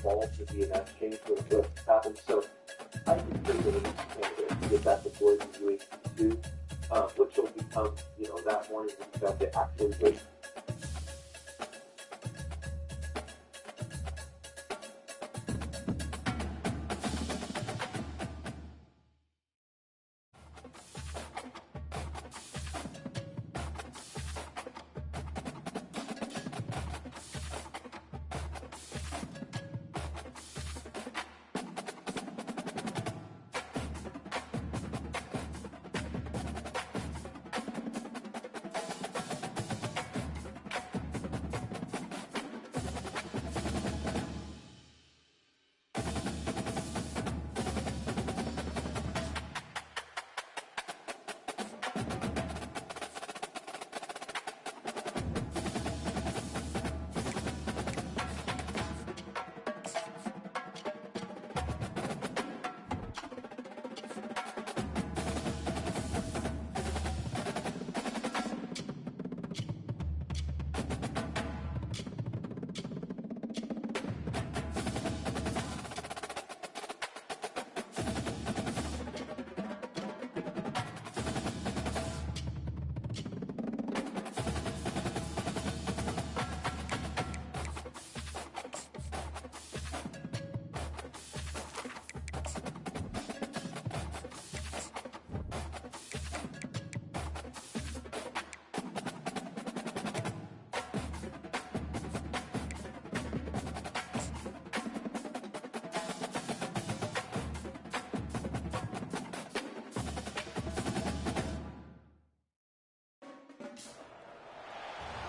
involved in the announced change what happened. So I think there's an easy candidate to get back deployed to UAP2, which will become, that morning when you have to actually wait.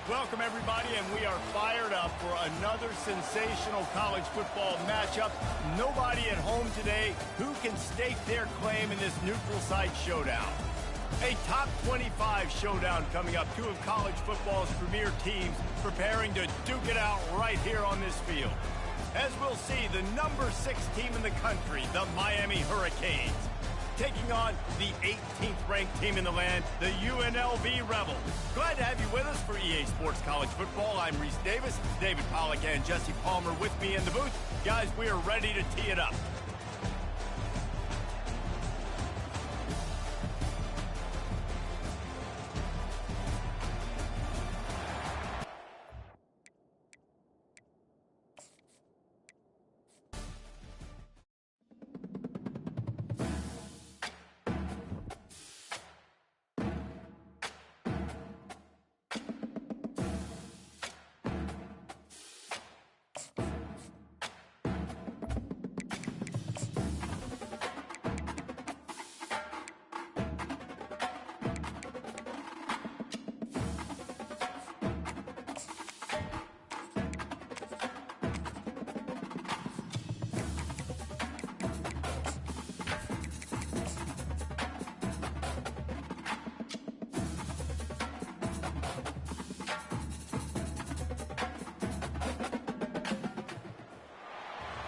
Welcome, everybody, and we are fired up for another sensational college football matchup. Nobody at home today who can stake their claim in this neutral site showdown. A top 25 showdown coming up. Two of college football's premier teams preparing to duke it out right here on this field. As we'll see, the number 6 team in the country, the Miami Hurricanes, taking on the 18th ranked team in the land, the UNLV Rebels. Glad to have you with us for EA Sports College Football. I'm Reese Davis, David Pollack and Jesse Palmer with me in the booth. Guys, we are ready to tee it up.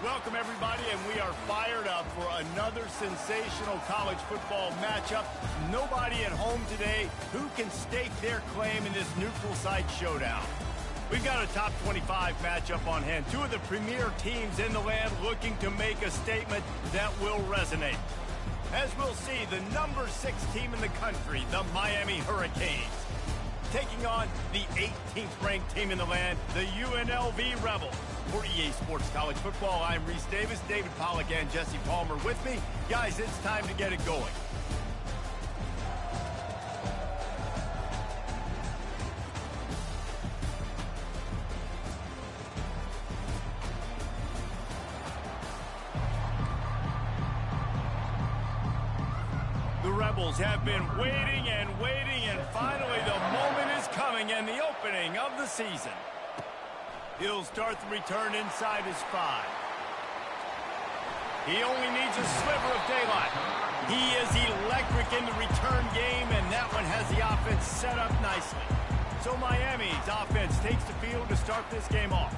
Welcome, everybody, and we are fired up for another sensational college football matchup. Nobody at home today who can stake their claim in this neutral site showdown. We've got a top 25 matchup on hand. Two of the premier teams in the land looking to make a statement that will resonate. As we'll see, the number 6 team in the country, the Miami Hurricanes, taking on the 18th ranked team in the land, the UNLV Rebels. For EA Sports College Football, I'm Reese Davis, David Pollack and Jesse Palmer with me. Guys, it's time to get it going. The Rebels have been waiting and waiting, and finally the moment is coming and the opening of the season. He'll start the return inside his 5. He only needs a sliver of daylight. He is electric in the return game, and that one has the offense set up nicely. So Miami's offense takes the field to start this game off.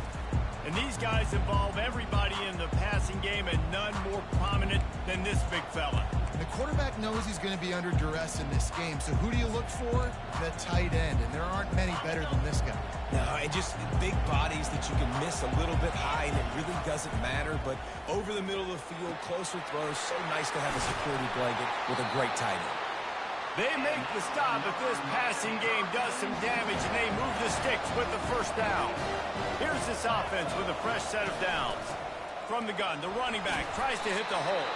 And these guys involve everybody in the passing game, and none more prominent than this big fella. And the quarterback knows he's going to be under duress in this game. So who do you look for? The tight end. And there aren't many better than this guy. No, and just big bodies that you can miss a little bit high, and it really doesn't matter. But over the middle of the field, closer throws, so nice to have a security blanket with a great tight end. They make the stop, but this passing game does some damage, and they move the sticks with the first down. Here's this offense with a fresh set of downs. From the gun, the running back tries to hit the hole.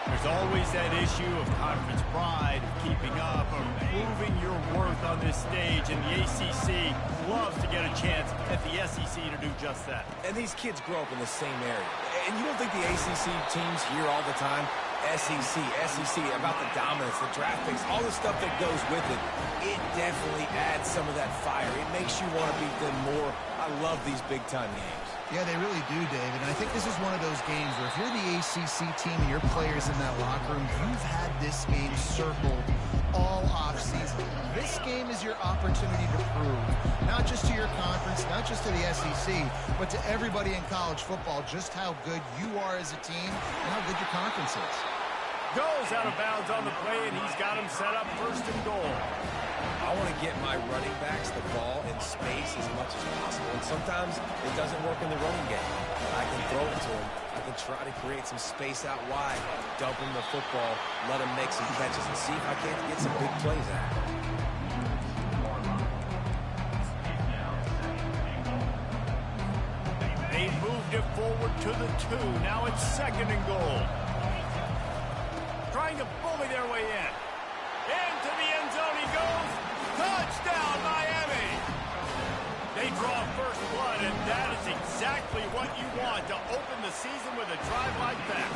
There's always that issue of conference pride, of keeping up, of proving your worth on this stage, and the ACC loves to get a chance at the SEC to do just that. And these kids grow up in the same area. And you don't think the ACC teams hear all the time, SEC, about the dominance, the draft picks, all the stuff that goes with it. It definitely adds some of that fire. It makes you want to beat them more. I love these big-time games. Yeah, they really do, David. And I think this is one of those games where if you're the ACC team and your players in that locker room, you've had this game circled all offseason. This game is your opportunity to prove, not just to your conference, not just to the SEC, but to everybody in college football, just how good you are as a team and how good your conference is. Goes out of bounds on the play, and he's got him set up first and goal. I want to get my running backs the ball in space as much as possible. And sometimes it doesn't work in the running game. I can throw it to him. I can try to create some space out wide, dump him the football, let him make some catches, and see if I can't get some big plays out of him. They moved it forward to the 2. Now it's second and goal. Trying to bully their way in. Into the end zone he goes. Touchdown, Miami! They draw first blood, and that is exactly what you want to open the season with a drive like that.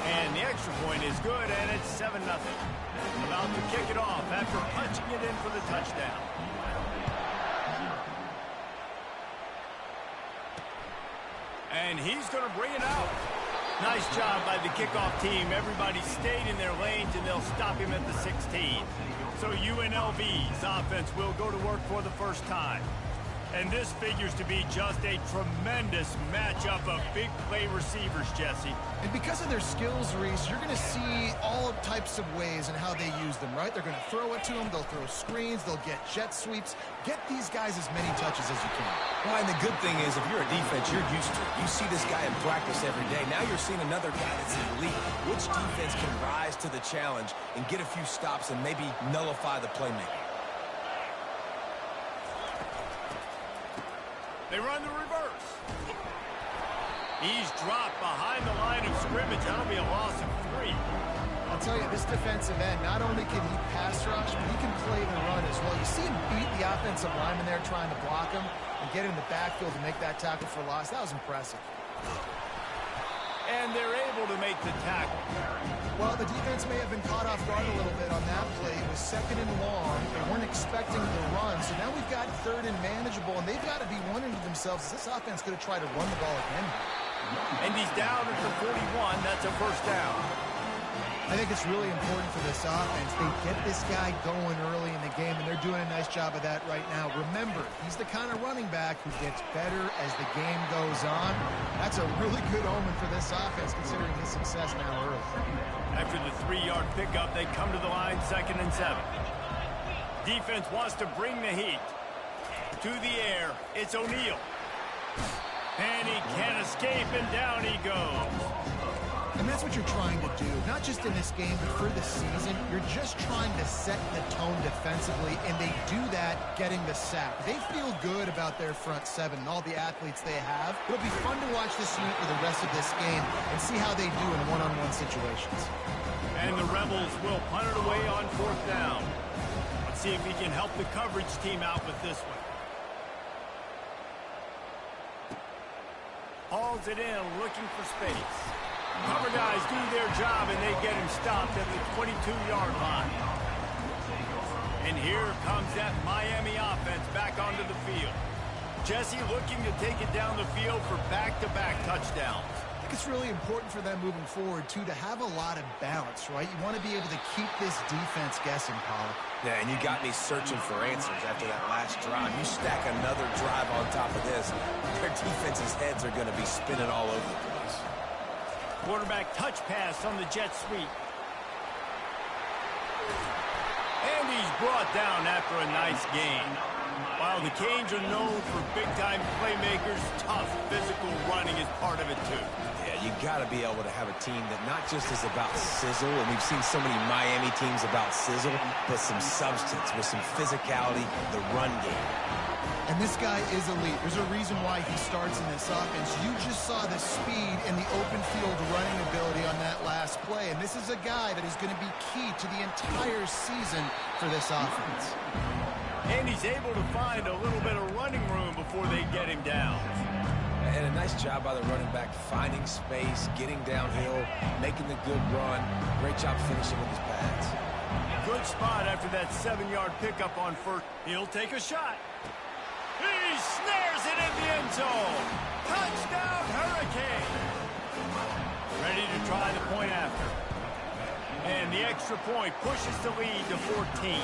And the extra point is good, and it's 7-0. About to kick it off after punching it in for the touchdown. And he's going to bring it out. Nice job by the kickoff team. Everybody stayed in their lanes, and they'll stop him at the 16. So UNLV's offense will go to work for the first time. And this figures to be just a tremendous matchup of big play receivers, Jesse. And because of their skills, Reese, you're going to see all types of ways in how they use them, right? They're going to throw it to them. They'll throw screens. They'll get jet sweeps. Get these guys as many touches as you can. Well, and the good thing is, if you're a defense, you're used to it. You see this guy in practice every day. Now you're seeing another guy that's elite. Which defense can rise to the challenge and get a few stops and maybe nullify the playmaker? They run the reverse. He's dropped behind the line of scrimmage. That'll be a loss of 3. I'll tell you, this defensive end, not only can he pass rush, but he can play the run as well. You see him beat the offensive lineman there trying to block him and get in the backfield to make that tackle for loss. That was impressive. And they're able to make the tackle. Well, the defense may have been caught off guard a little bit on that play. It was second and long. They weren't expecting the run. So now we've got third and manageable, and they've got to be wondering to themselves, is this offense going to try to run the ball again? And he's down at the 41. That's a first down. I think it's really important for this offense. They get this guy going early in the game, and they're doing a nice job of that right now. Remember, he's the kind of running back who gets better as the game goes on. That's a really good omen for this offense, considering his success now early. After the 3-yard pickup, they come to the line, 2nd and 7. Defense wants to bring the heat. To the air, it's O'Neal. And he can't escape, and down he goes. And that's what you're trying to do, not just in this game, but for the season. You're just trying to set the tone defensively, and they do that getting the sack. They feel good about their front 7 and all the athletes they have. It'll be fun to watch this unit for the rest of this game and see how they do in one-on-one situations. And the Rebels will punt it away on 4th down. Let's see if he can help the coverage team out with this one. Hauls it in, looking for space. Cover guys do their job, and they get him stopped at the 22-yard line. And here comes that Miami offense back onto the field. Jesse looking to take it down the field for back-to-back touchdowns. I think it's really important for them moving forward, too, to have a lot of balance, right? You want to be able to keep this defense guessing, Paul. Yeah, and you got me searching for answers after that last drive. You stack another drive on top of this, their defense's heads are going to be spinning all over the place. Quarterback touch pass on the jet sweep. And he's brought down after a nice gain. While the Canes are known for big-time playmakers, tough physical running is part of it too. Yeah, you got to be able to have a team that not just is about sizzle, and we've seen so many Miami teams about sizzle, but some substance with some physicality, the run game. And this guy is elite. There's a reason why he starts in this offense. You just saw the speed and the open field running ability on that last play. And this is a guy that is going to be key to the entire season for this offense. And he's able to find a little bit of running room before they get him down. And a nice job by the running back, finding space, getting downhill, making the good run. Great job finishing with his pads. Good spot after that 7-yard pickup on first. He'll take a shot. He snares it in the end zone. Touchdown, Hurricane. Ready to try the point after. And the extra point pushes the lead to 14.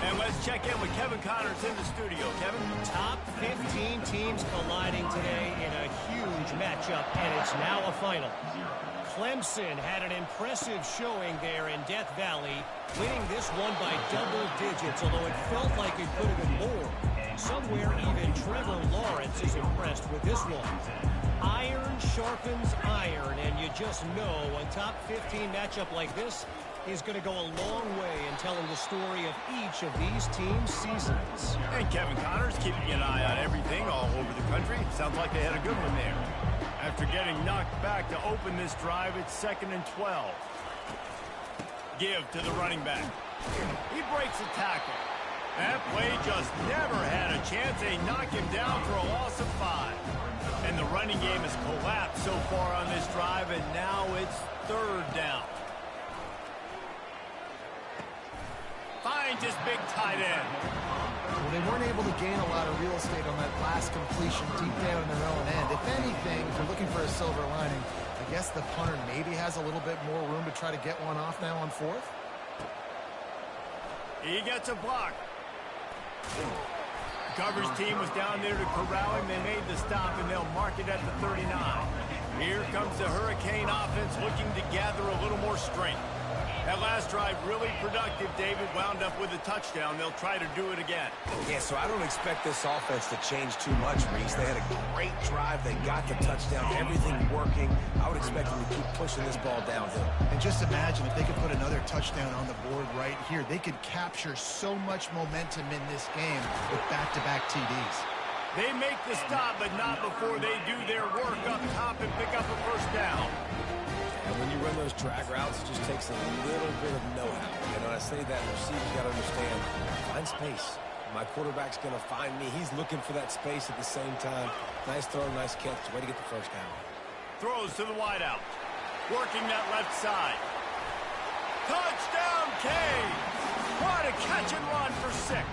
And let's check in with Kevin Connors in the studio. Kevin? Top 15 teams colliding today in a huge matchup, and it's now a final. Clemson had an impressive showing there in Death Valley, winning this one by double digits, although it felt like it could have been more. Somewhere even Trevor Lawrence is impressed with this one. Iron sharpens iron, and you just know a top 15 matchup like this is going to go a long way in telling the story of each of these teams' seasons. And Kevin Connors keeping an eye on everything all over the country. Sounds like they had a good one there. After getting knocked back to open this drive, it's 2nd and 12. Give to the running back. He breaks a tackle. That play just never had a chance. They knock him down for a loss of 5. And the running game has collapsed so far on this drive, and now it's 3rd down. Finds his big tight end. Well, they weren't able to gain a lot of real estate on that last completion deep down in their own end. If anything, if you're looking for a silver lining, I guess the punter maybe has a little bit more room to try to get one off now on 4th. He gets a block. The coverage team was down there to corral him. They made the stop, and they'll mark it at the 39. Here comes the Hurricane offense looking to gather a little more strength. That last drive really productive. David wound up with a touchdown. They'll try to do it again. Yeah, so I don't expect this offense to change too much, Reese. They had a great drive. They got the touchdown. Everything working. I would expect them to keep pushing this ball downhill. And just imagine if they could put another touchdown on the board right here. They could capture so much momentum in this game with back-to-back TDs. They make the stop, but not before they do their work up top and pick up a 1st down. And when you run those drag routes, it just takes a little bit of know-how. And when I say that, receivers got to understand, find space. My quarterback's going to find me. He's looking for that space at the same time. Nice throw, nice catch. Way to get the 1st down. Throws to the wideout. Working that left side. Touchdown, Canes! What a catch and run for 6.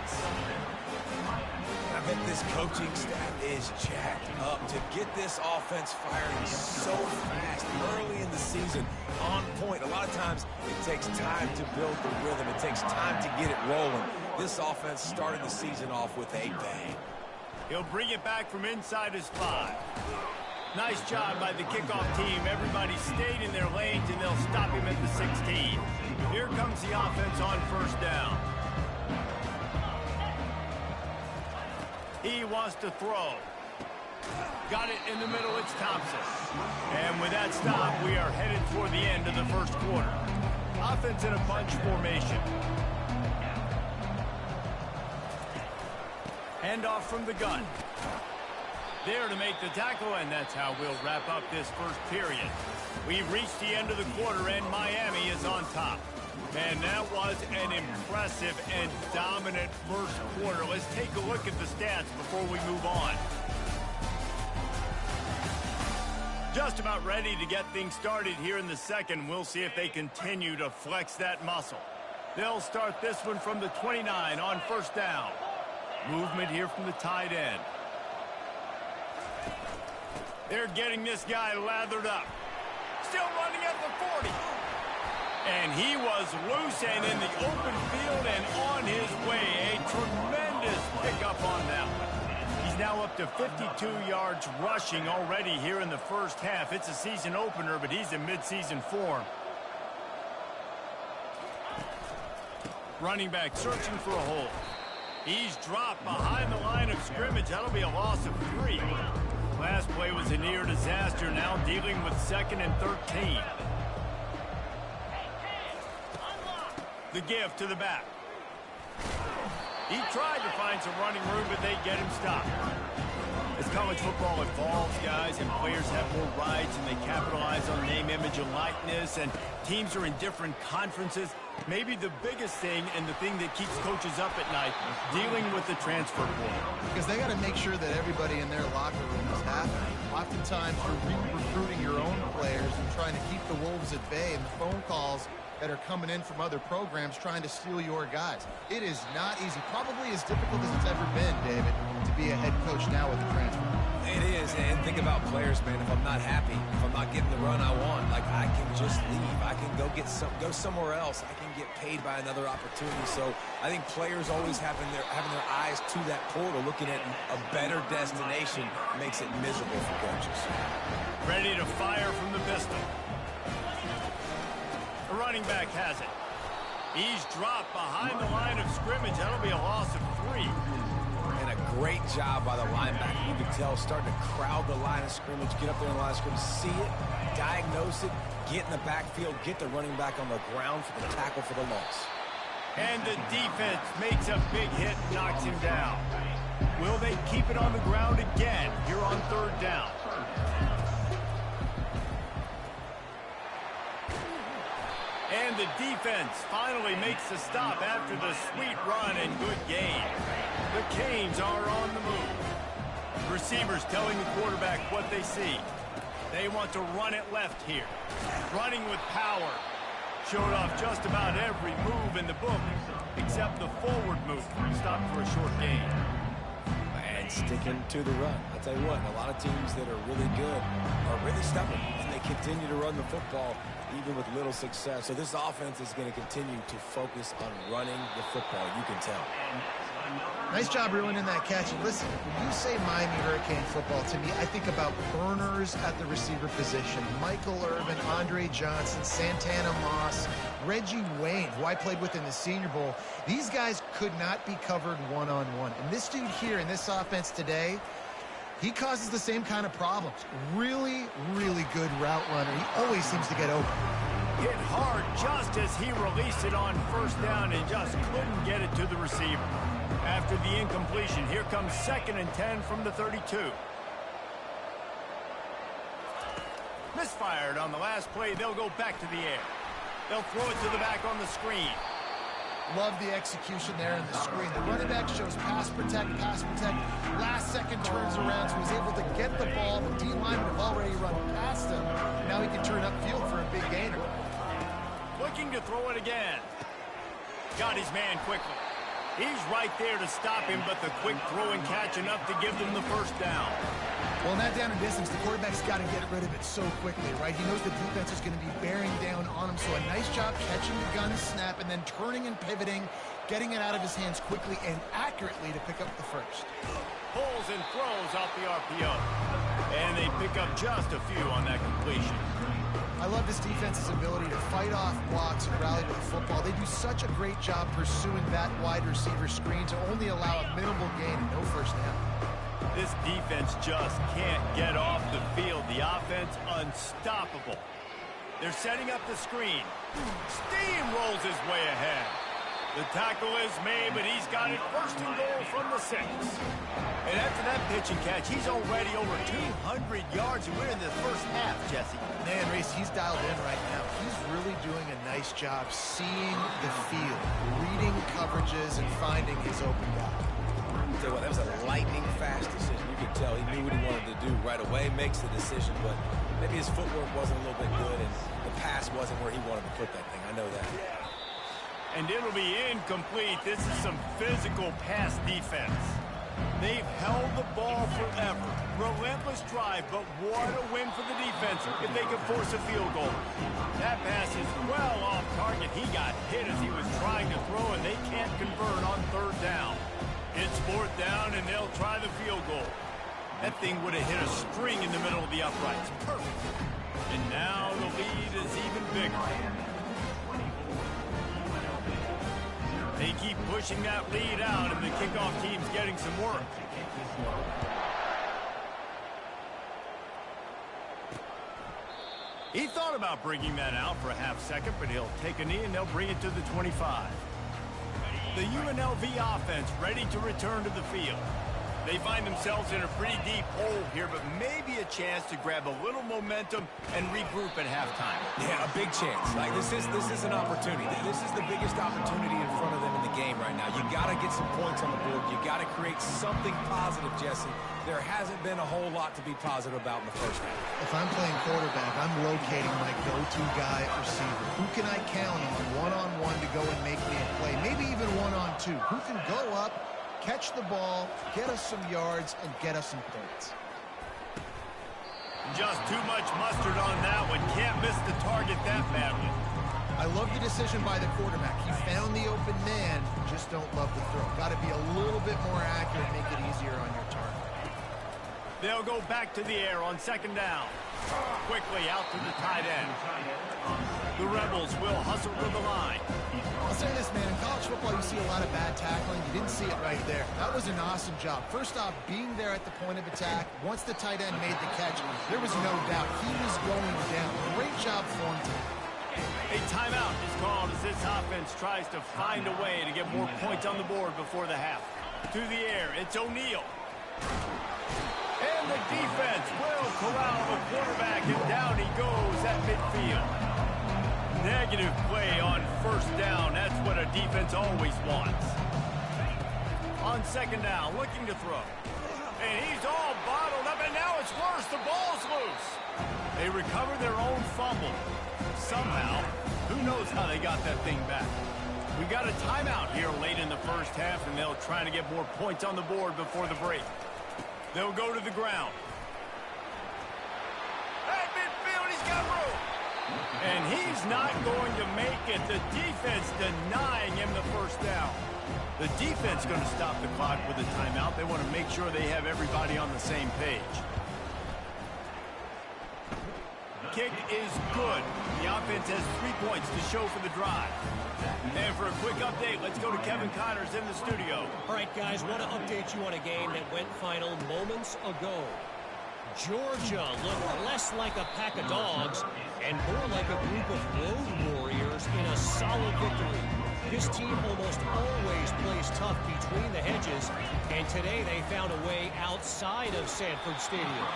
I bet this coaching staff is jacked up to get this offense firing so fast early in the season, on point. A lot of times it takes time to build the rhythm. It takes time to get it rolling. This offense started the season off with a bang. He'll bring it back from inside his 5. Nice job by the kickoff team. Everybody stayed in their lanes, and they'll stop him at the 16. Here comes the offense on 1st down. He wants to throw. Got it in the middle, it's Thompson. And with that stop, we are headed toward the end of the 1st quarter. Offense in a bunch formation. Handoff from the gun. There to make the tackle, and that's how we'll wrap up this 1st period. We've reached the end of the quarter, and Miami is on top. And that was an impressive and dominant 1st quarter. Let's take a look at the stats before we move on. Just about ready to get things started here in the 2nd. We'll see if they continue to flex that muscle. They'll start this one from the 29 on 1st down. Movement here from the tight end. They're getting this guy lathered up. Still running at the 40. And he was loose and in the open field and on his way. A tremendous pickup on that one. He's now up to 52 yards rushing already here in the 1st half. It's a season opener, but he's in midseason form. Running back searching for a hole. He's dropped behind the line of scrimmage. That'll be a loss of 3. Last play was a near disaster. Now dealing with 2nd and 13. The give to the back. He tried to find some running room, but they get him stopped. As college football evolves, guys, and players have more rights and they capitalize on name, image, and likeness, and teams are in different conferences, maybe the biggest thing and the thing that keeps coaches up at night, dealing with the transfer portal. Because they got to make sure that everybody in their locker room is happy. Oftentimes, you're recruiting your own players and trying to keep the wolves at bay, and the phone calls that are coming in from other programs trying to steal your guys. It is not easy. Probably as difficult as it's ever been, David, to be a head coach now with the transfer. It is, and think about players, man. If I'm not happy, if I'm not getting the run I want, like, I can just leave. I can go somewhere else. I can get paid by another opportunity. So I think players always having their eyes to that portal, looking at a better destination, makes it miserable for coaches. Ready to fire from the pistol. The running back has it. He's dropped behind the line of scrimmage. That'll be a loss of 3. And a great job by the linebacker. You can tell, starting to crowd the line of scrimmage, get up there in the line of scrimmage, see it, diagnose it, get in the backfield, get the running back on the ground for the tackle for the loss. And the defense makes a big hit, knocks him down. Will they keep it on the ground again here on 3rd down? And the defense finally makes the stop after the sweet run and good gain. The Canes are on the move. Receivers telling the quarterback what they see. They want to run it left here. Running with power. Showed off just about every move in the book, except the forward move. Stopped for a short gain. And sticking to the run. I'll tell you what, a lot of teams that are really good are really stubborn, and they continue to run the football even with little success. So this offense is going to continue to focus on running the football. You can tell. Nice job ruining that catch. And listen, when you say Miami Hurricane football, to me, I think about burners at the receiver position. Michael Irvin, Andre Johnson, Santana Moss, Reggie Wayne, who I played with in the Senior Bowl. These guys could not be covered one-on-one. And this dude here in this offense today, he causes the same kind of problems. Really, really good route runner. He always seems to get open. Hit hard just as he released it on 1st down and just couldn't get it to the receiver. After the incompletion, here comes 2nd and 10 from the 32. Misfired on the last play. They'll go back to the air. They'll throw it to the back on the screen. Love the execution there in the screen. The running back shows pass protect, last second turns around, so he's able to get the ball. The D-linemen have already run past him. Now he can turn upfield for a big gainer. Looking to throw it again. Got his man quickly. He's right there to stop him, but the quick throw and catch enough to give them the 1st down. Well, in that down and distance, the quarterback's got to get rid of it so quickly, right? He knows the defense is going to be bearing down on him, so a nice job catching the gun snap and then turning and pivoting, getting it out of his hands quickly and accurately to pick up the 1st. Pulls and throws off the RPO. And they pick up just a few on that completion. I love this defense's ability to fight off blocks and rally to the football. They do such a great job pursuing that wide receiver screen to only allow a minimal gain and no 1st down. This defense just can't get off the field. The offense unstoppable. They're setting up the screen. Steamrolls his way ahead. The tackle is made, but he's got it 1st and goal from the 6. And after that pitch and catch, he's already over 200 yards, and we're in the 1st half, Jesse. Man, Reese, he's dialed in right now. He's really doing a nice job seeing the field, reading coverages, and finding his open guy. Tell you what, that was a lightning-fast decision. You could tell he knew what he wanted to do right away, makes the decision, but maybe his footwork wasn't a little bit good, and the pass wasn't where he wanted to put that thing. I know that. And it'll be incomplete. This is some physical pass defense. They've held the ball forever. Relentless drive, but what a win for the defense if they can force a field goal. That pass is well off target. He got hit as he was trying to throw, and they can't convert on 3rd down. It's 4th down, and they'll try the field goal. That thing would have hit a string in the middle of the uprights. Perfect. And now the lead is even bigger. They keep pushing that lead out, and the kickoff team's getting some work. He thought about bringing that out for a half second, but he'll take a knee and they'll bring it to the 25. The UNLV offense ready to return to the field. They find themselves in a pretty deep hole here, but maybe a chance to grab a little momentum and regroup at halftime. Yeah, a big chance. Like this is an opportunity. This is the biggest opportunity in front of them in the game right now. You got to get some points on the board. You got to create something positive, Jesse. There hasn't been a whole lot to be positive about in the first half. If I'm playing quarterback, I'm rotating my go-to guy at receiver. Who can I count on one-on-one to go and make me a play? Maybe even one-on-two. Who can go up, catch the ball, get us some yards, and get us some points? Just too much mustard on that one. Can't miss the target that badly. I love the decision by the quarterback. He found the open man, just don't love the throw. Got to be a little bit more accurate, make it easier on your target. They'll go back to the air on second down. Quickly out to the tight end. The Rebels will hustle to the line. I'll say this, man. In college football, you see a lot of bad tackling. You didn't see it right there. That was an awesome job. First off, being there at the point of attack. Once the tight end made the catch, there was no doubt he was going down. Great job for him today. A timeout is called as this offense tries to find a way to get more points on the board before the half. To the air, it's O'Neal. And the defense will corral the quarterback, and down he goes at midfield. Negative play on first down. That's what a defense always wants. On second down, looking to throw. And he's all bottled up, and now it's worse. The ball's loose. They recover their own fumble. Somehow, who knows how they got that thing back. We got a timeout here late in the first half, and they'll try to get more points on the board before the break. They'll go to the ground. At midfield, he's got room. And he's not going to make it. The defense denying him the first down. The defense going to stop the clock with a timeout. They want to make sure they have everybody on the same page. Kick is good. The offense has 3 points to show for the drive. And for a quick update, let's go to Kevin Connors in the studio. All right, guys, want to update you on a game that went final moments ago. Georgia looked less like a pack of dogs and more like a group of road warriors in a solid victory. This team almost always plays tough between the hedges, and today they found a way outside of Sanford Stadium.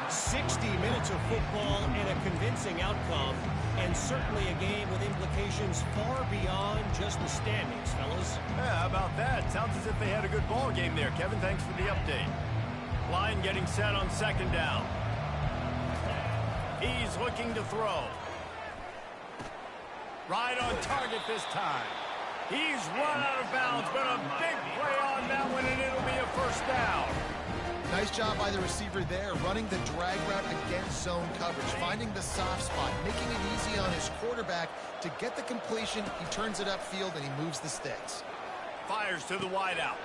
60 minutes of football and a convincing outcome, and certainly a game with implications far beyond just the standings, fellas. Yeah, how about that? Sounds as if they had a good ball game there. Kevin, thanks for the update. Line getting set on second down. He's looking to throw. Right on target this time. He's run out of bounds, but a big play on that one, and it'll be a first down. Nice job by the receiver there, running the drag route against zone coverage, finding the soft spot, making it easy on his quarterback to get the completion. He turns it upfield, and he moves the sticks. Fires to the wideout.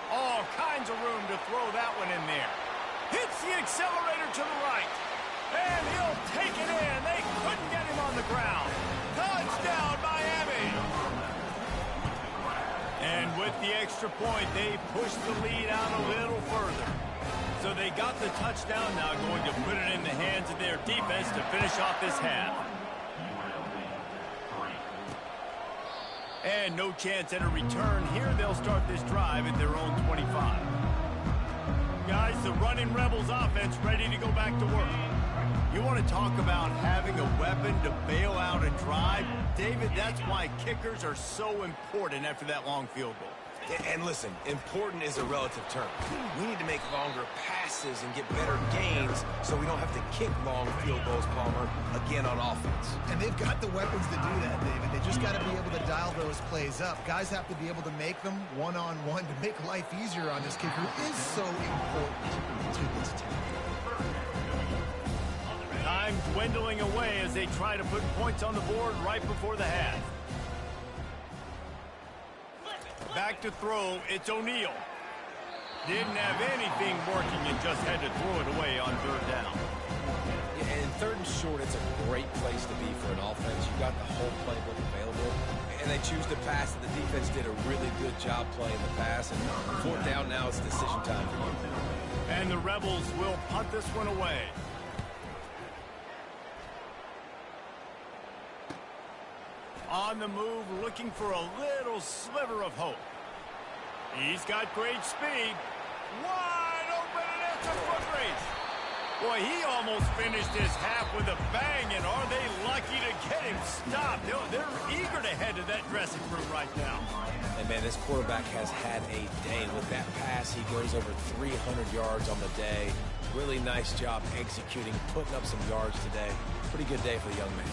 All kinds of room to throw that one in there. Hits the accelerator to the right. And he'll take it in. They couldn't get him on the ground. Touchdown, Miami. And with the extra point, they pushed the lead out a little further. So they got the touchdown, now going to put it in the hands of their defense to finish off this half. And no chance at a return here. They'll start this drive at their own 25. Guys, the running Rebels offense ready to go back to work. You want to talk about having a weapon to bail out a drive? David, that's why kickers are so important after that long field goal. And listen, important is a relative term. We need to make longer passes and get better gains so we don't have to kick long field goals, Palmer, again on offense. And they've got the weapons to do that, David. They just got to be able to dial those plays up. Guys have to be able to make them one-on-one to make life easier on this kid who is so important to this team. Time dwindling away as they try to put points on the board right before the half. Back to throw, it's O'Neal. Didn't have anything working and just had to throw it away on third down. Yeah, and third and short, it's a great place to be for an offense. You got the whole playbook available, and they choose to pass. The defense did a really good job playing the pass, and fourth down now, it's decision time for you. And the Rebels will punt this one away. On the move, looking for a little sliver of hope. He's got great speed. Wide open, and it's a foot race. Boy, he almost finished his half with a bang, and are they lucky to get him stopped? They're eager to head to that dressing room right now. And, man, this quarterback has had a day. With that pass, he goes over 300 yards on the day. Really nice job executing, putting up some yards today. Pretty good day for the young man.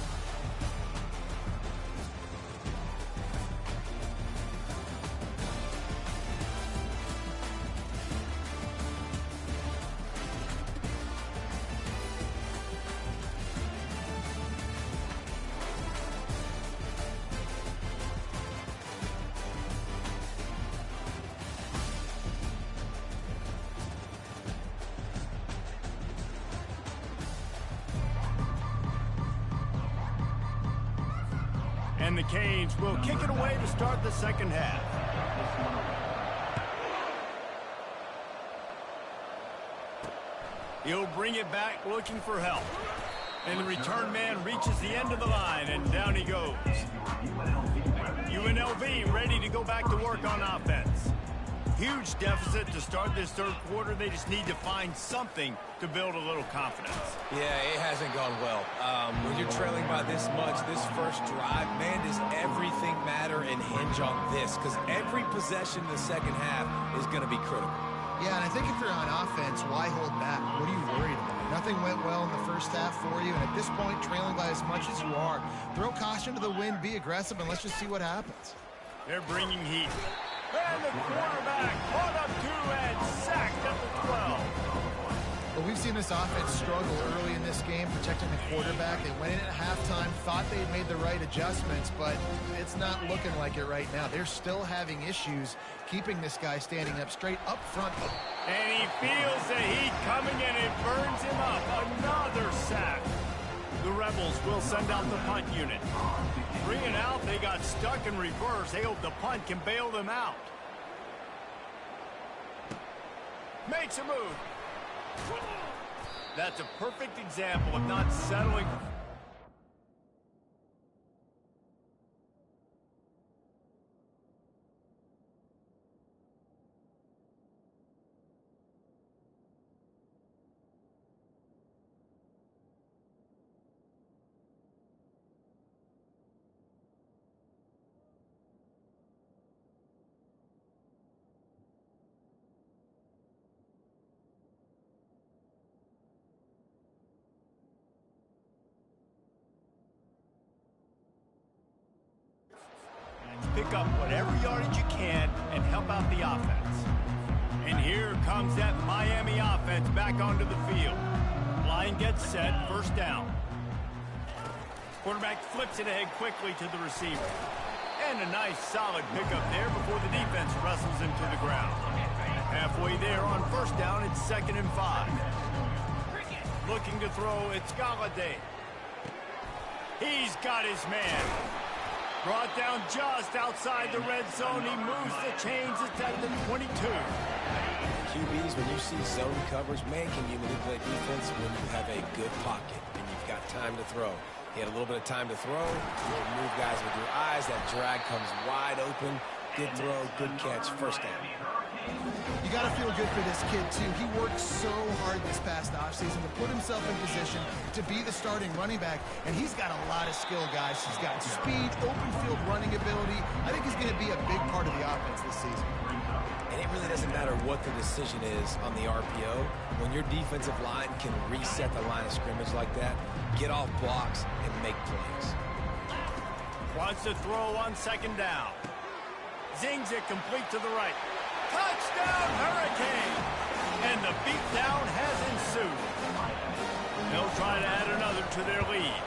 And the Canes will kick it away to start the second half. He'll bring it back looking for help. And the return man reaches the end of the line, and down he goes. UNLV ready to go back to work on offense. Huge deficit to start this third quarter. They just need to find something to build a little confidence. Yeah, it hasn't gone well. When you're trailing by this much, this first drive, man, does everything matter and hinge on this? Because every possession in the second half is going to be critical. Yeah, and I think if you're on offense, why hold back? What are you worried about? Nothing went well in the first half for you, and at this point, trailing by as much as you are, throw caution to the wind, be aggressive, and let's just see what happens. They're bringing heat. And the quarterback caught up to and sacked at the 12. But we've seen this offense struggle early in this game, protecting the quarterback. They went in at halftime, thought they'd made the right adjustments, but it's not looking like it right now. They're still having issues keeping this guy standing up straight up front. And he feels the heat coming, and it burns him up. Another sack. The Rebels will send out the punt unit. 3 and out, they got stuck in reverse. They hope the punt can bail them out. Makes a move. That's a perfect example of not settling. Pick up whatever yardage you can and help out the offense. And here comes that Miami offense back onto the field. Line gets set, first down. Quarterback flips it ahead quickly to the receiver. And a nice solid pickup there before the defense wrestles him to the ground. Halfway there on first down, it's 2nd and 5. Looking to throw, it's Galladay. He's got his man. Brought down just outside the red zone. He moves the chains. It's at the 22. QBs, when you see zone coverage, man, can you manipulate defense when you have a good pocket and you've got time to throw. He had a little bit of time to throw. You move guys with your eyes. That drag comes wide open. Good throw, good catch, first down. You got to feel good for this kid, too. He worked so hard this past offseason to put himself in position to be the starting running back, and he's got a lot of skill, guys. He's got speed, open field running ability. I think he's going to be a big part of the offense this season. And it really doesn't matter what the decision is on the RPO. When your defensive line can reset the line of scrimmage like that, get off blocks and make plays. Wants to throw on 2nd down. Zings it complete to the right. Touchdown, Hurricane! And the beatdown has ensued. They'll try to add another to their lead.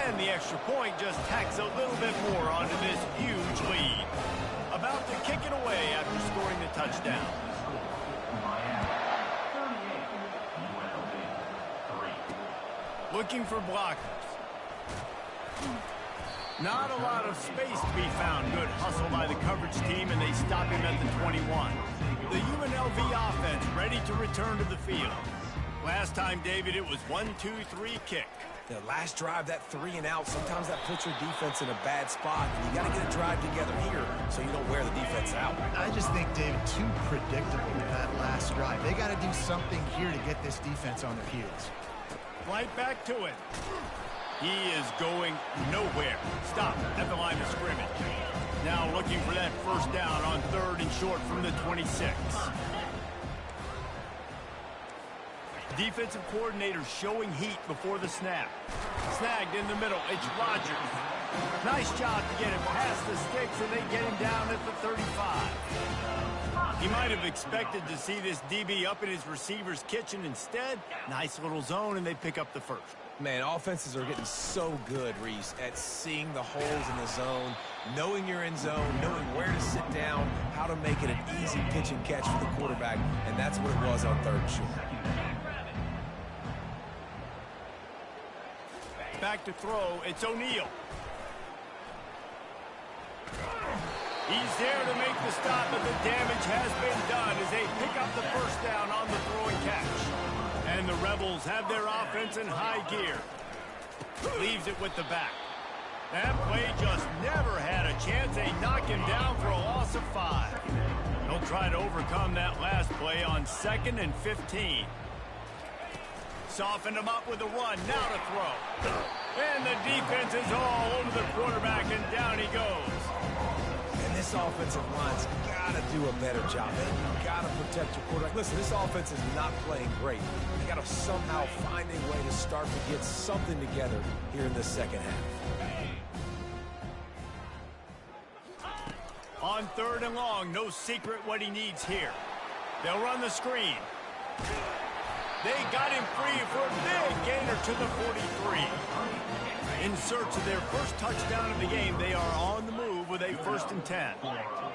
And the extra point just tacks a little bit more onto this huge lead. About to kick it away after scoring the touchdown. Looking for blockers. Not a lot of space to be found. Good hustle by the coverage team, and they stop him at the 21. The UNLV offense ready to return to the field. Last time, David, it was 1-2-3 kick. The last drive, that 3 and out, sometimes that puts your defense in a bad spot. And you got to get a drive together here so you don't wear the defense out. I just think, David, too predictable with that last drive. They got to do something here to get this defense on their heels. Right back to it. He is going nowhere. Stop at the line of scrimmage. Now looking for that first down on 3rd and short from the 26. Defensive coordinator showing heat before the snap. Snagged in the middle. It's Rodgers. Nice job to get him past the sticks, and they get him down at the 35. He might have expected to see this DB up in his receiver's kitchen. Instead, nice little zone, and they pick up the first. Man, offenses are getting so good, Reese, at seeing the holes in the zone, knowing you're in zone, knowing where to sit down, how to make it an easy pitch and catch for the quarterback, and that's what it was on 3rd and short. Back to throw, it's O'Neal. He's there to make the stop, but the damage has been done as they pick up the first down on the throw and catch. And the Rebels have their offense in high gear. Leaves it with the back. That play just never had a chance. They knock him down for a loss of 5. They'll try to overcome that last play on 2nd and 15. Softened him up with a run. Now to throw. And the defense is all over the quarterback, and down he goes. And this offensive line's got to do a better job. They've got to protect your quarterback. Listen, this offense is not playing great. They got to somehow find a way to start to get something together here in the second half. On 3rd and long, no secret what he needs here. They'll run the screen. They got him free for a big gainer to the 43. In search of their first touchdown of the game, they are on the move with a 1st and 10.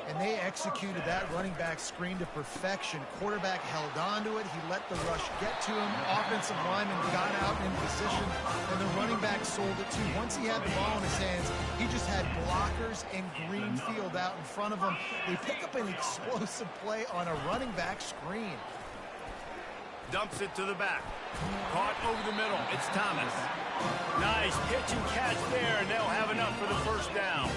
And they executed that running back screen to perfection. Quarterback held on to it. He let the rush get to him. Offensive lineman got out in position, and the running back sold it too. Once he had the ball in his hands, he just had blockers and green field out in front of him. They pick up an explosive play on a running back screen. Dumps it to the back. Caught over the middle. It's Thomas. Nice pitch and catch there, and they'll have enough for the first down.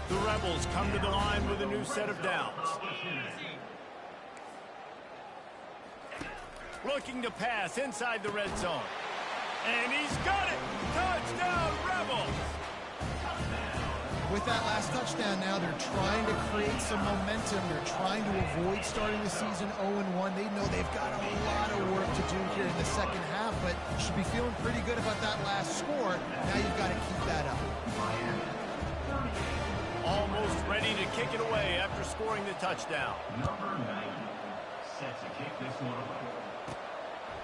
The Rebels come to the line with a new set of downs. Looking to pass inside the red zone. And he's got it! Touchdown, Rebels! With that last touchdown now, they're trying to create some momentum. They're trying to avoid starting the season 0-1. They know they've got a lot of work to do here in the second half, but should be feeling pretty good about that last score. Now you've got to keep that up. Almost ready to kick it away after scoring the touchdown.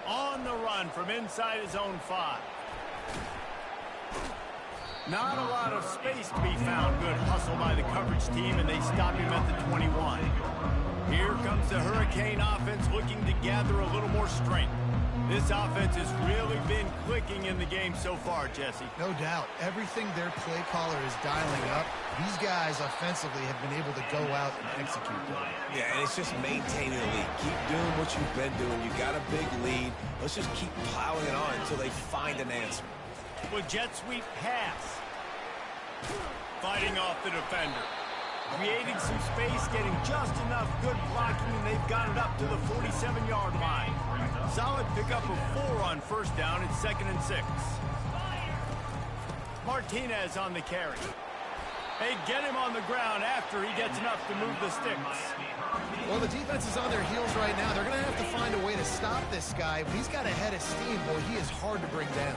On the run from inside his own 5. Not a lot of space to be found. Good hustle by the coverage team, and they stop him at the 21. Here comes the Hurricane offense looking to gather a little more strength. This offense has really been clicking in the game so far, Jesse. No doubt. Everything their play caller is dialing up, these guys offensively have been able to go out and execute them. Yeah, and it's just maintaining the lead. Keep doing what you've been doing. You got a big lead. Let's just keep plowing it on until they find an answer. With jet sweep pass. Fighting off the defender. Creating some space, getting just enough good blocking, and they've got it up to the 47-yard line. Solid pickup of 4 on first down. It's 2nd and 6. Martinez on the carry. They get him on the ground after he gets enough to move the sticks. Well, the defense is on their heels right now. They're going to have to find a way to stop this guy. But he's got a head of steam. Boy, he is hard to bring down.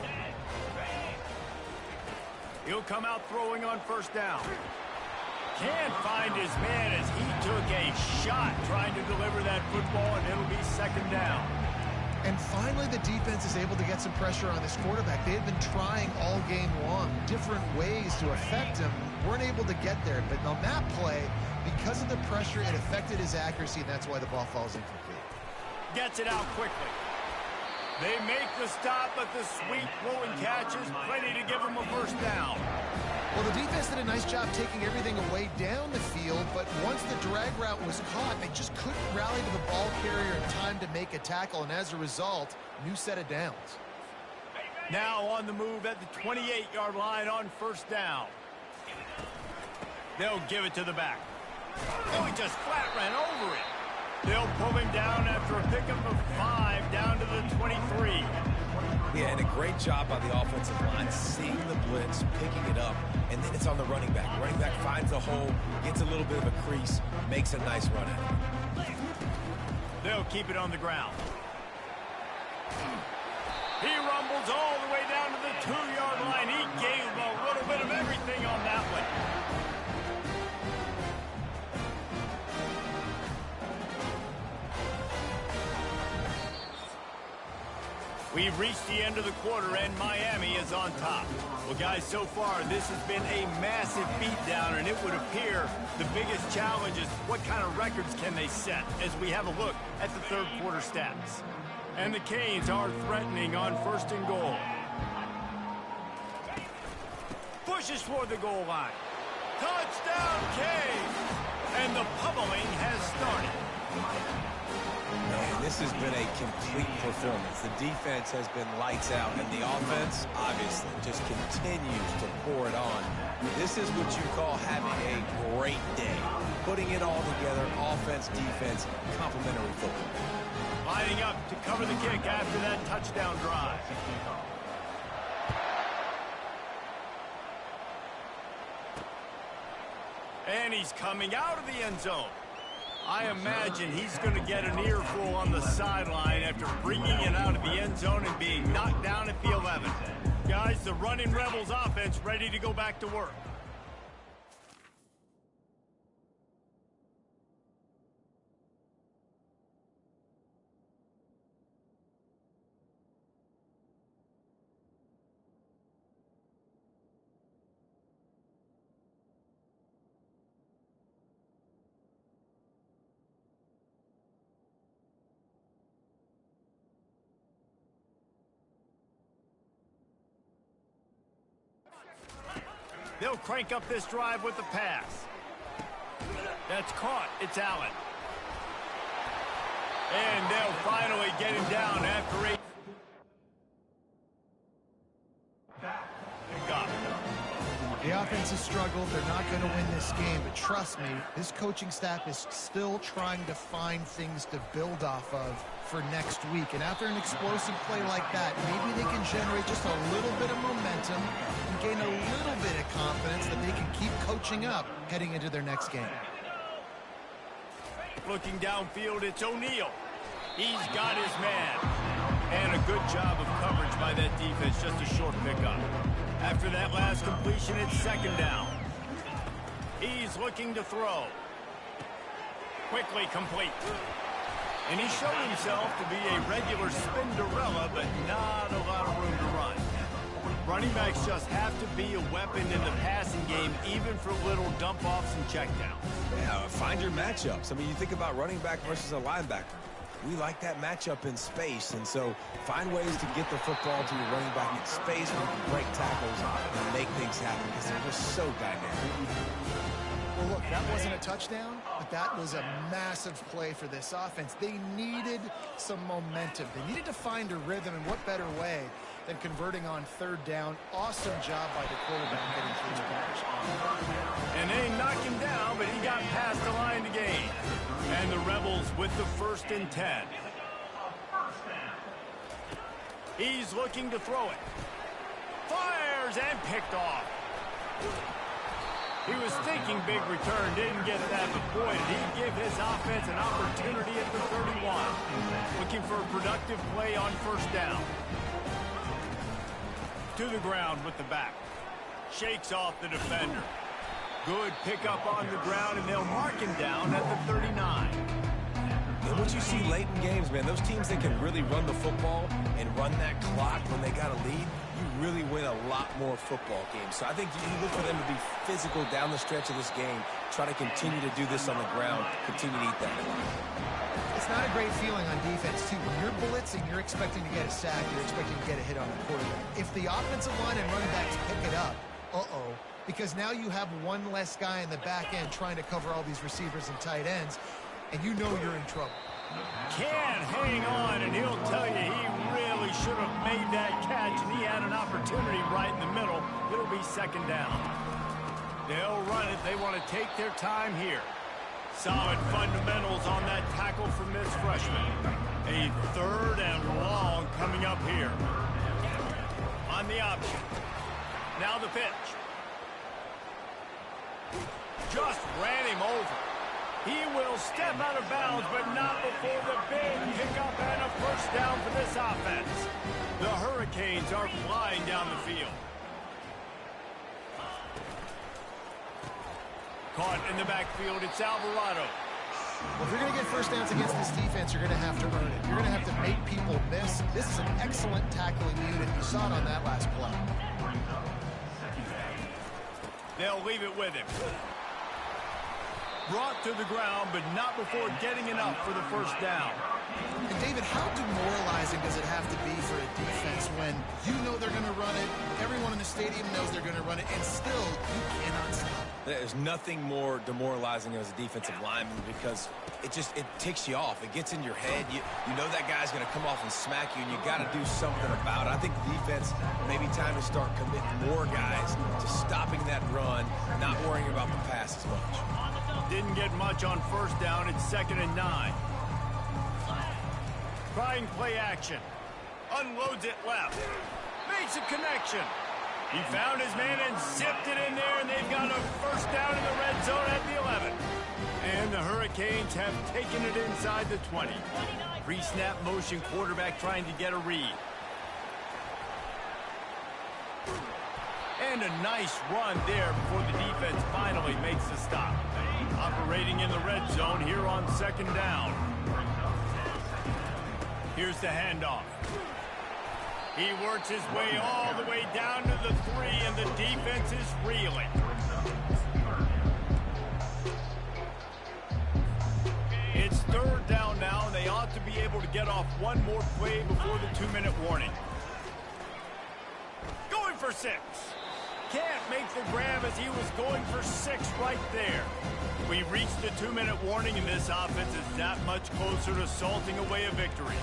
He'll come out throwing on first down. Can't find his man as he took a shot trying to deliver that football, and it'll be 2nd down. And finally, the defense is able to get some pressure on this quarterback. They had been trying all game long, different ways to affect him. Weren't able to get there, but on that play, because of the pressure, it affected his accuracy, and that's why the ball falls incomplete. Gets it out quickly. They make the stop, but the sweet throwing catch is plenty to give them a first down. Well, the defense did a nice job taking everything away down the field, but once the drag route was caught, they just couldn't rally to the ball carrier in time to make a tackle, and as a result, new set of downs. Now on the move at the 28-yard line on first down. They'll give it to the back. Oh, he just flat ran over it. They'll pull him down after a pickup of 5 down to the 23. Yeah, and a great job by the offensive line, seeing the blitz, picking it up, and then it's on the running back. Running back finds a hole, gets a little bit of a crease, makes a nice run at it. They'll keep it on the ground. He rumbles all the way down to the 2-yard line. He gave a little bit of everything on that one. We've reached the end of the quarter, and Miami is on top. Well, guys, so far, this has been a massive beatdown, and it would appear the biggest challenge is what kind of records can they set as we have a look at the third quarter stats. And the Canes are threatening on first and goal. Pushes for the goal line. Touchdown, Canes! And the pummeling has started. Man, this has been a complete performance. The defense has been lights out, and the offense, obviously, just continues to pour it on. This is what you call having a great day. Putting it all together, offense, defense, complementary football. Lining up to cover the kick after that touchdown drive. And he's coming out of the end zone. I imagine he's going to get an earful on the sideline after bringing it out of the end zone and being knocked down at the 11. Guys, the running Rebels offense ready to go back to work. They'll crank up this drive with the pass. That's caught. It's Allen. And they'll finally get him down after 8. The offense has struggled. They're not going to win this game, but trust me, this coaching staff is still trying to find things to build off of for next week. And after an explosive play like that, maybe they can generate just a little bit of momentum and gain a little bit of confidence that they can keep coaching up heading into their next game. Looking downfield, it's O'Neal. He's got his man. And a good job of coverage by that defense, just a short pickup. After that last completion, it's second down. He's looking to throw. Quickly complete. And he showed himself to be a regular Spinderella, but not a lot of room to run. Running backs just have to be a weapon in the passing game, even for little dump-offs and checkdowns. Yeah, find your matchups. I mean, you think about running back versus a linebacker. We like that matchup in space, and so find ways to get the football to your running back in space where you can break tackles and make things happen because they're just so dynamic. Well, look, that wasn't a touchdown, but that was a massive play for this offense. They needed some momentum. They needed to find a rhythm, and what better way than converting on third down. Awesome job by the quarterback getting through his conversion. And they knocked him down, but he got past the line to gain. And the Rebels with the 1st and 10. He's looking to throw it. Fires and picked off. He was thinking big return, didn't get that, but boy, did he give his offense an opportunity at the 31. Looking for a productive play on first down. To the ground with the back. Shakes off the defender. Good pickup on the ground, and they'll mark him down at the 39. And what you see late in games, man, those teams that can really run the football and run that clock when they got a lead, you really win win a lot more football games. So I think you look for them to be physical down the stretch of this game, try to continue to do this on the ground, continue to eat that clock. It's not a great feeling on defense, too. When you're blitzing, you're expecting to get a sack. You're expecting to get a hit on the quarterback. If the offensive line and running backs pick it up, because now you have one less guy in the back end trying to cover all these receivers and tight ends, and you know you're in trouble. Can't hang on, and he'll tell you he really should have made that catch, and he had an opportunity right in the middle. It'll be second down. They'll run it. They want to take their time here. Solid fundamentals on that tackle from this freshman. A 3rd and long coming up here. On the option. Now the pitch. Just ran him over. He will step out of bounds, but not before the big pickup and a first down for this offense. The Hurricanes are flying down the field. Caught in the backfield, it's Alvarado. Well, if you're going to get first downs against this defense, you're going to have to earn it. You're going to have to make people miss. This is an excellent tackling unit. You saw it on that last play. They'll leave it with him. Brought to the ground, but not before getting enough for the first down. And David, how demoralizing does it have to be for a defense when you know they're going to run it, everyone in the stadium knows they're going to run it, and still you cannot stop it? There's nothing more demoralizing as a defensive lineman because it ticks you off. It gets in your head. You know that guy's going to come off and smack you, and you got to do something about it. I think the defense maybe time to start committing more guys to stopping that run, not worrying about the pass as much. Didn't get much on first down. It's 2nd and 9. Trying play action. Unloads it left. Makes a connection. He found his man and zipped it in there, and they've got a first down in the red zone at the 11. And the Hurricanes have taken it inside the 20. Pre-snap motion quarterback trying to get a read. And a nice run there before the defense finally makes the stop. Operating in the red zone here on 2nd down. Here's the handoff. He works his way all the way down to the 3, and the defense is reeling. It's 3rd down now, and they ought to be able to get off one more play before the 2-minute warning. Going for 6. Can't make the grab as he was going for 6 right there. We reached the 2-minute warning, and this offense is that much closer to salting away a victory.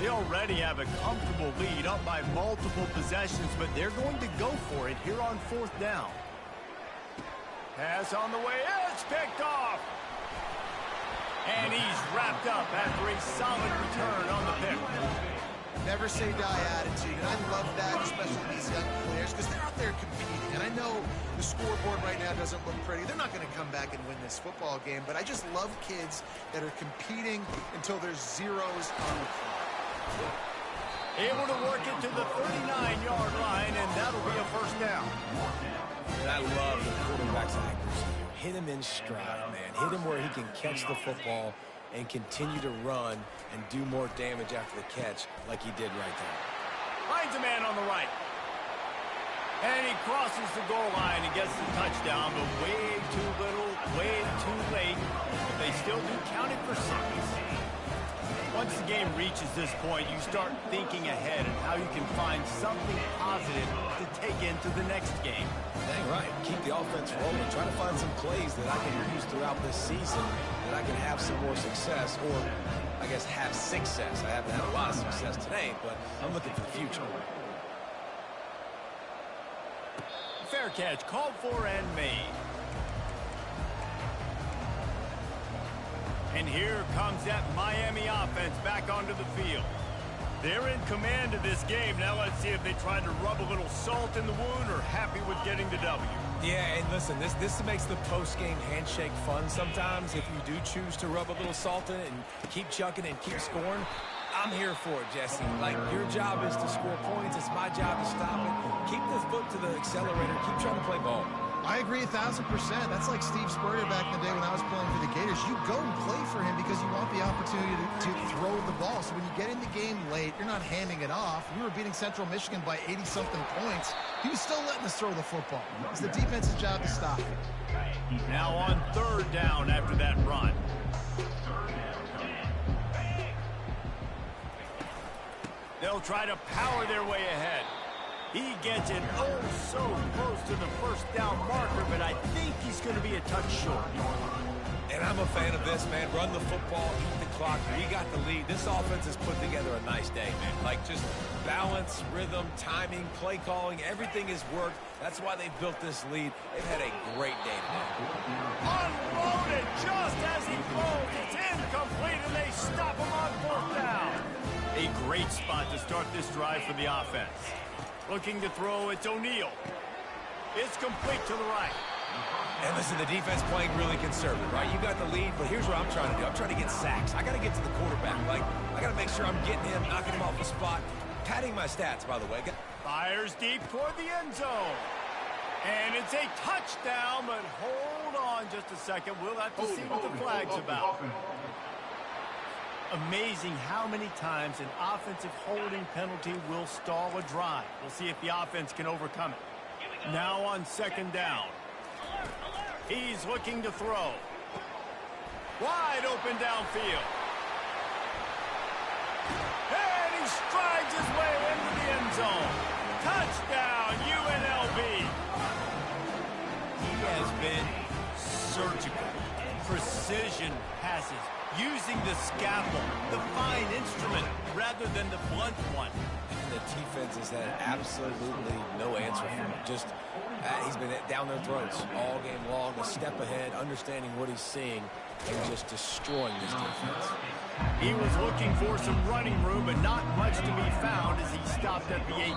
They already have a comfortable lead, up by multiple possessions, but they're going to go for it here on 4th down. Pass on the way. It's picked off. And he's wrapped up after a solid return on the pick. Never say die attitude, and I love that, especially these young players, because they're out there competing. And I know the scoreboard right now doesn't look pretty. They're not going to come back and win this football game, but I just love kids that are competing until there's zeros on the clock. Able to work it to the 39-yard line, and that'll be a first down. And I love the quarterback's accuracy. Hit him in stride, man. Hit him where he can catch the football and continue to run and do more damage after the catch like he did right there. Finds a man on the right. And he crosses the goal line and gets the touchdown, but way too little, way too late. But they still do count it for 6. Once the game reaches this point, you start thinking ahead and how you can find something positive to take into the next game. Dang right. Keep the offense rolling. Try to find some plays that I can use throughout this season that I can have some more success, or I guess have success. I haven't had a lot of success today, but I'm looking for the future. Fair catch, called for and made. And here comes that Miami offense back onto the field. They're in command of this game. Now let's see if they try to rub a little salt in the wound or happy with getting the W. Yeah, and listen, this makes the post-game handshake fun sometimes. If you do choose to rub a little salt in it and keep chucking and keep scoring, I'm here for it, Jesse. Like, your job is to score points. It's my job to stop it. Keep the foot to the accelerator. Keep trying to play ball. I agree 1,000%. That's like Steve Spurrier back in the day when I was playing for the Gators. go and play for him because you want the opportunity to throw the ball. So when you get in the game late, you're not handing it off. We were beating Central Michigan by 80-something points. He was still letting us throw the football. It's the defense's job to stop it. Now on third down after that run. They'll try to power their way ahead. He gets it oh so close to the first down marker, but I think he's going to be a touch short. And I'm a fan of this, man. Run the football, eat the clock. We got the lead. This offense has put together a nice day, man. Like just balance, rhythm, timing, play calling, everything has worked. That's why they built this lead. They've had a great day today. Unloaded just as he throws. It's incomplete, and they stop him on fourth down. A great spot to start this drive for the offense. Looking to throw, it's O'Neal. It's complete to the right. And listen, the defense playing really conservative, right? You got the lead, but here's what I'm trying to do. I'm trying to get sacks. I got to get to the quarterback. Like, I got to make sure I'm getting him, knocking him off the spot. Padding my stats, by the way. Fires deep toward the end zone. And it's a touchdown, but hold on just a second. We'll have to see what the flag's about. Amazing how many times an offensive holding penalty will stall a drive. We'll see if the offense can overcome it. Now on second down. He's looking to throw. Wide open downfield. And he strides his way into the end zone. Touchdown, UNLV. He has been surgical. Precision passes. Using the scalpel, the fine instrument, rather than the blunt one. And the defense has had absolutely no answer for him. Just, he's been down their throats all game long, a step ahead, understanding what he's seeing, and just destroying this defense. He was looking for some running room, but not much to be found as he stopped at the 18.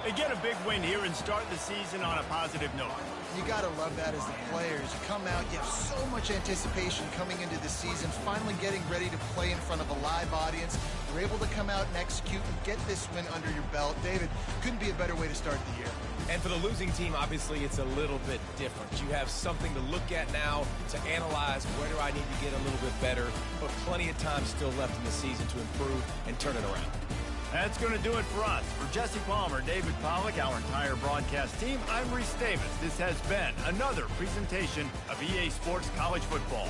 They get a big win here and start the season on a positive note. You got to love that as the players. You come out, you have so much anticipation coming into the season, finally getting ready to play in front of a live audience. You're able to come out and execute and get this win under your belt. David, couldn't be a better way to start the year. And for the losing team, obviously, it's a little bit different. You have something to look at now to analyze where do I need to get a little bit better, but plenty of time still left in the season to improve and turn it around. That's going to do it for us. For Jesse Palmer, David Pollack, our entire broadcast team, I'm Reese Davis. This has been another presentation of EA Sports College Football.